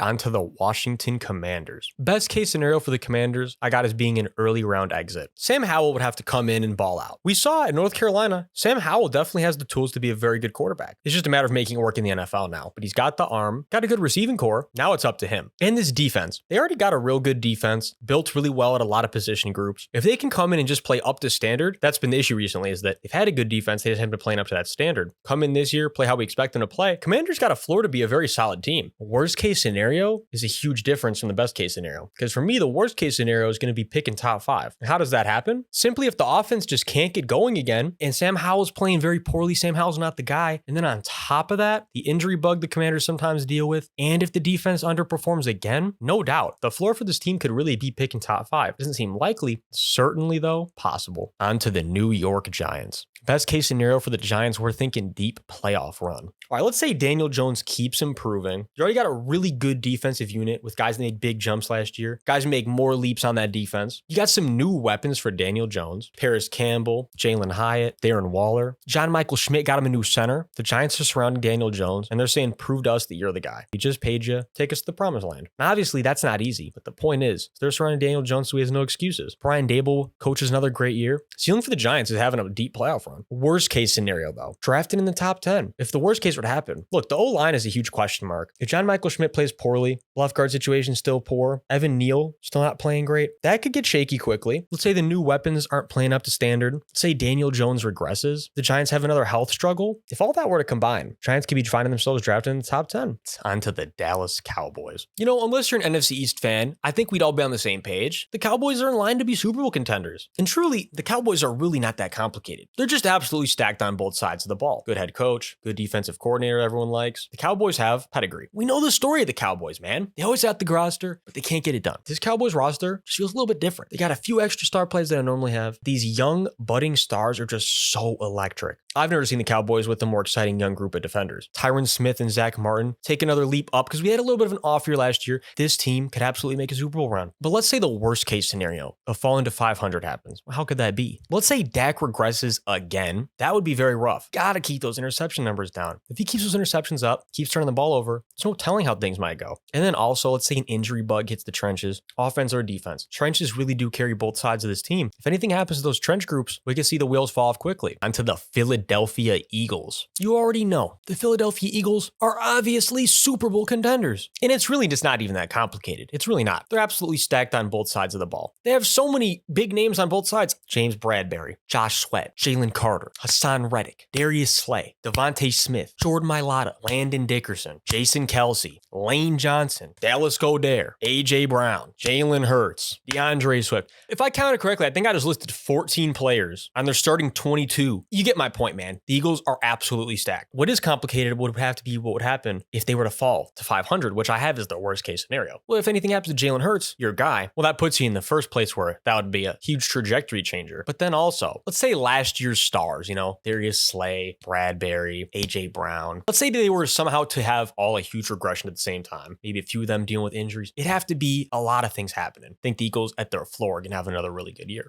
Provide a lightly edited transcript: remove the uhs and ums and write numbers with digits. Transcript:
Onto the Washington Commanders. Best case scenario for the Commanders, I got as being an early round exit. Sam Howell would have to come in and ball out. We saw at North Carolina, Sam Howell definitely has the tools to be a very good quarterback. It's just a matter of making it work in the NFL now. But he's got the arm, got a good receiving core. Now it's up to him. And this defense, they already got a real good defense, built really well at a lot of position groups. If they can come in and just play up to standard, that's been the issue recently, is that they've had a good defense, they just haven't been playing up to that standard. Come in this year, play how we expect them to play. Commanders got a floor to be a very solid team. Worst case scenario is a huge difference from the best case scenario. Because for me, the worst case scenario is going to be picking top 5. And how does that happen? Simply if the offense just can't get going again, and Sam Howell's playing very poorly, Sam Howell's not the guy. And then on top of that, the injury bug the Commanders sometimes deal with, and if the defense underperforms again, no doubt, the floor for this team could really be picking top 5. Doesn't seem likely, certainly though, possible. On to the New York Giants. Best case scenario for the Giants, we're thinking deep playoff run. All right, let's say Daniel Jones keeps improving. You already got a really good defensive unit with guys that made big jumps last year. Guys make more leaps on that defense. You got some new weapons for Daniel Jones. Paris Campbell, Jalen Hyatt, Darren Waller. John Michael Schmidt got him a new center. The Giants are surrounding Daniel Jones, and they're saying, prove to us that you're the guy. We just paid you. Take us to the promised land. Now, obviously, that's not easy, but the point is, they're surrounding Daniel Jones, so he has no excuses. Brian Dable coaches another great year. Ceiling for the Giants is having a deep playoff run. Worst case scenario, though, drafted in the top 10. If the worst case would happen, look, the O-line is a huge question mark. If John Michael Schmidt plays poorly, left guard situation still poor, Evan Neal still not playing great, that could get shaky quickly. Let's say the new weapons aren't playing up to standard. Let's say Daniel Jones regresses. The Giants have another health struggle. If all that were to combine, Giants could be finding themselves drafted in the top 10. It's on to the Dallas Cowboys. You know, unless you're an NFC East fan, I think we'd all be on the same page. The Cowboys are in line to be Super Bowl contenders. And truly, the Cowboys are really not that complicated. They're just absolutely stacked on both sides of the ball. Good head coach, good defensive coordinator everyone likes. The Cowboys have pedigree. We know the story of the Cowboys, man. They always have the roster, but they can't get it done. This Cowboys roster just feels a little bit different. They got a few extra star players than I normally have. These young, budding stars are just so electric. I've never seen the Cowboys with a more exciting young group of defenders. Tyron Smith and Zach Martin take another leap up because we had a little bit of an off year last year. This team could absolutely make a Super Bowl run. But let's say the worst case scenario of falling to 500 happens. Well, how could that be? Let's say Dak regresses again. That would be very rough. Gotta keep those interception numbers down. If he keeps those interceptions up, keeps turning the ball over, there's no telling how things might go. And then also, let's say an injury bug hits the trenches, offense or defense. Trenches really do carry both sides of this team. If anything happens to those trench groups, we can see the wheels fall off quickly. Onto the Philadelphia Eagles. You already know the Philadelphia Eagles are obviously Super Bowl contenders. And it's really just not even that complicated. It's really not. They're absolutely stacked on both sides of the ball. They have so many big names on both sides. James Bradbury, Josh Sweat, Jalen Carter, Hassan Reddick, Darius Slay, Devontae Smith, Jordan Mailata, Landon Dickerson, Jason Kelsey, Lane Johnson, Dallas Goedert, A.J. Brown, Jalen Hurts, DeAndre Swift. If I counted correctly, I think I just listed 14 players and they're starting 22. You get my point, man. The Eagles are absolutely stacked. What is complicated would have to be what would happen if they were to fall to 500, which I have as the worst case scenario. Well, if anything happens to Jalen Hurts, your guy, well, that puts you in the first place where that would be a huge trajectory changer. But then also, let's say last year's stars, Darius Slay, Bradbury, A.J. Brown. Let's say they were somehow to have all a huge regression at the same time. Maybe a few of them dealing with injuries. It'd have to be a lot of things happening. I think the Eagles at their floor are going to have another really good year.